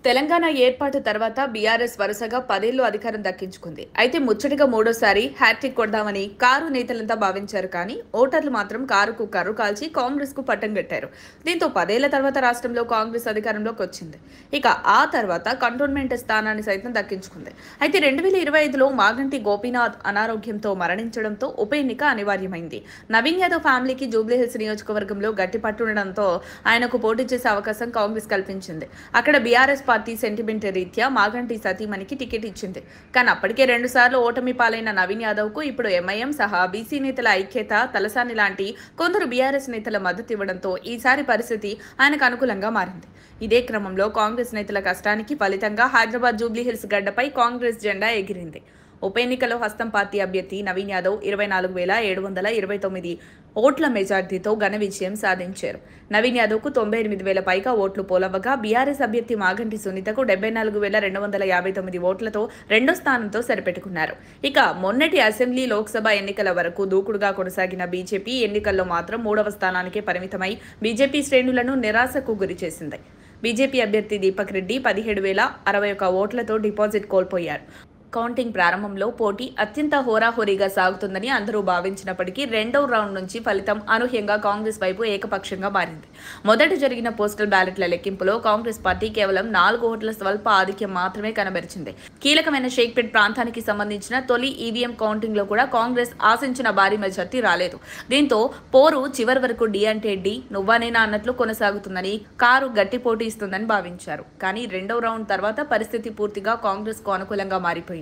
తెలంగాణ ఏర్పాటు తర్వాత బీఆర్ఎస్ వరుసగా 10 ఏళ్లు అధికారం దక్కించుకుంది. అయితే ముచ్చటగా మూడోసారి హ్యాట్రిక్ కొడదామని కారు నేతలంతా భావించారు. కానీ ఓటర్లు మాత్రం కారుకు కర్రు కాల్చి కాంగ్రెస్ కు పట్టం కట్టారు. దీంతో 10 ఏళ్ల తర్వాత రాష్ట్రంలో కాంగ్రెస్ అధికారంలోకి వచ్చింది. ఇక ఆ తర్వాత కంటోన్మెంట్ స్థానాన్ని సైతం దక్కించుకుంది. అయితే 2025లో మాగంటి గోపీనాథ్ అనారోగ్యంతో మరణించడంతో ఉప ఎన్నిక అనివార్యమైంది. నవీన్ యాదవ్ ఫ్యామిలీకి జూబ్లీహిల్స్ నియోజకవర్గంలో గట్టి పట్టుండడంతో ఆయనకు పోటీ చేసే అవకాశం కాంగ్రెస్ కల్పించింది. అక్కడ బీఆర్ఎస్ పార్టీ సెంటిమెంట్ రీత్యా మాగంటి సతీమణికి టికెట్ ఇచ్చింది. కానీ అప్పటికే 2 సార్లు ఓటమి పాలైన నవీన్ యాదవ్ కు ఇప్పుడు ఎంఐఎం సహా బీసీ నేతల ఐక్యత, తలసాని లాంటి కొందరు బీఆర్ఎస్ నేతల మద్దతు ఇవ్వడంతో ఈసారి పరిస్థితి ఆయనకు అనుకూలంగా మారింది. ఇదే క్రమంలో కాంగ్రెస్ నేతల కష్టానికి ఫలితంగా హైదరాబాద్ జూబ్లీహిల్స్ గడ్డపై కాంగ్రెస్ జెండా ఎగిరింది. ఉప ఎన్నికలో హస్తం పార్టీ అభ్యర్థి నవీన్ యాదవ్ 24,729 ఓట్ల మెజార్టీతో ఘన విజయం సాధించారు. నవీన్ యాదవ్ కు 98,000 పైగా ఓట్లు పోలవగా బీఆర్ఎస్ అభ్యర్థి మాగంటి సునీతకు 74,259 ఓట్లతో రెండో స్థానంతో సరిపెట్టుకున్నారు. ఇక మొన్నటి అసెంబ్లీ, లోక్సభ ఎన్నికల వరకు దూకుడుగా కొనసాగిన బీజేపీ ఎన్నికల్లో మాత్రం 3వ స్థానానికే పరిమితమై బీజేపీ శ్రేణులను నిరాశకు గురిచేసింది. బీజేపీ అభ్యర్థి దీపక్ రెడ్డి 17,061 ఓట్లతో డిపాజిట్ కోల్పోయారు. కౌంటింగ్ ప్రారంభంలో పోటీ అత్యంత హోరాహోరీగా సాగుతుందని అందరూ భావించినప్పటికీ రెండో రౌండ్ నుంచి ఫలితం అనూహ్యంగా కాంగ్రెస్ వైపు ఏకపక్షంగా మారింది. మొదట జరిగిన పోస్టల్ బ్యాలెట్ల లెక్కింపులో కాంగ్రెస్ పార్టీ కేవలం 4 ఓట్ల స్వల్ప ఆధిక్యం మాత్రమే కనబరిచింది. కీలకమైన షేక్పేట్ ప్రాంతానికి సంబంధించిన తొలి ఈవీఎం కౌంటింగ్ లో కూడా కాంగ్రెస్ ఆశించిన భారీ మెజార్టీ రాలేదు. దీంతో పోరు చివరి వరకు డి అంటే డి, నువ్వానేనా అన్నట్లు కొనసాగుతుందని, కారు గట్టి పోటీ ఇస్తుందని భావించారు. కానీ రెండో రౌండ్ తర్వాత పరిస్థితి పూర్తిగా కాంగ్రెస్ కు అనుకూలంగా మారిపోయింది.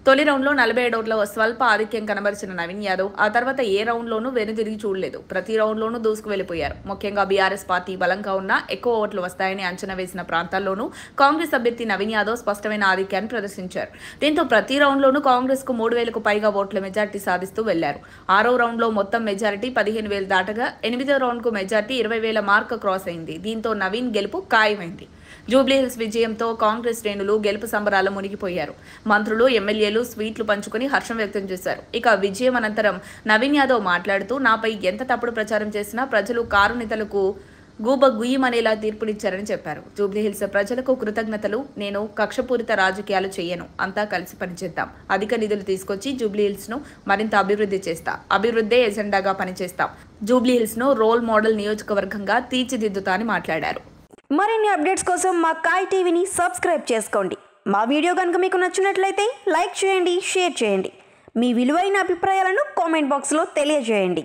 తొలి రౌండ్ లో 47 ఓట్ల స్వల్ప ఆధిక్యం కనబరిచిన నవీన్ యాదవ్ ఆ తర్వాత ఏ రౌండ్ లోనూ వెనుదిరిగి చూడలేదు. ప్రతి రౌండ్ లోనూ దూసుకు వెళ్లిపోయారు. ముఖ్యంగా బీఆర్ఎస్ పార్టీ బలంగా ఉన్న, ఎక్కువ ఓట్లు వస్తాయని అంచనా వేసిన ప్రాంతాల్లోనూ కాంగ్రెస్ అభ్యర్థి నవీన్ యాదవ్ స్పష్టమైన ఆధిక్యాన్ని ప్రదర్శించారు. దీంతో ప్రతి రౌండ్ లోనూ కాంగ్రెస్ కు 3,000కు పైగా ఓట్ల మెజార్టీ సాధిస్తూ వెళ్లారు. 6వ రౌండ్ లో మొత్తం మెజారిటీ 15,000 దాటగా 8వ రౌండ్ కు మెజార్టీ 20,000 మార్క్ క్రాస్ అయింది. దీంతో నవీన్ గెలుపు ఖాయమైంది. జూబ్లీహిల్స్ విజయంతో కాంగ్రెస్ శ్రేణులు గెలుపు సంబరాలు మునిగిపోయారు. మంత్రులు, ఎమ్మెల్యేలు స్వీట్లు పంచుకుని హర్షం వ్యక్తం చేశారు. ఇక విజయం అనంతరం నవీన్ యాదవ్ మాట్లాడుతూ, నాపై ఎంత తప్పుడు ప్రచారం చేసినా ప్రజలు కారు నేతలకు గూబ గుయ్యమనేలా తీర్పునిచ్చారని చెప్పారు. జూబ్లీహిల్స్ ప్రజలకు కృతజ్ఞతలు. నేను కక్షపూరిత రాజకీయాలు చేయను. అంతా కలిసి పనిచేద్దాం. అధిక నిధులు తీసుకొచ్చి జూబ్లీహిల్స్ ను మరింత అభివృద్ధి చేస్తా. అభివృద్ధే ఎజెండాగా పనిచేస్తాం. జూబ్లీహిల్స్ ను రోల్ మోడల్ నియోజకవర్గంగా తీర్చిదిద్దుతా అని మాట్లాడారు. మరిన్ని అప్డేట్స్ కోసం మా కాయ్ టీవీని సబ్స్క్రైబ్ చేసుకోండి. మా వీడియో కనుక మీకు నచ్చినట్లయితే లైక్ చేయండి, షేర్ చేయండి. మీ విలువైన అభిప్రాయాలను కామెంట్ బాక్స్లో తెలియజేయండి.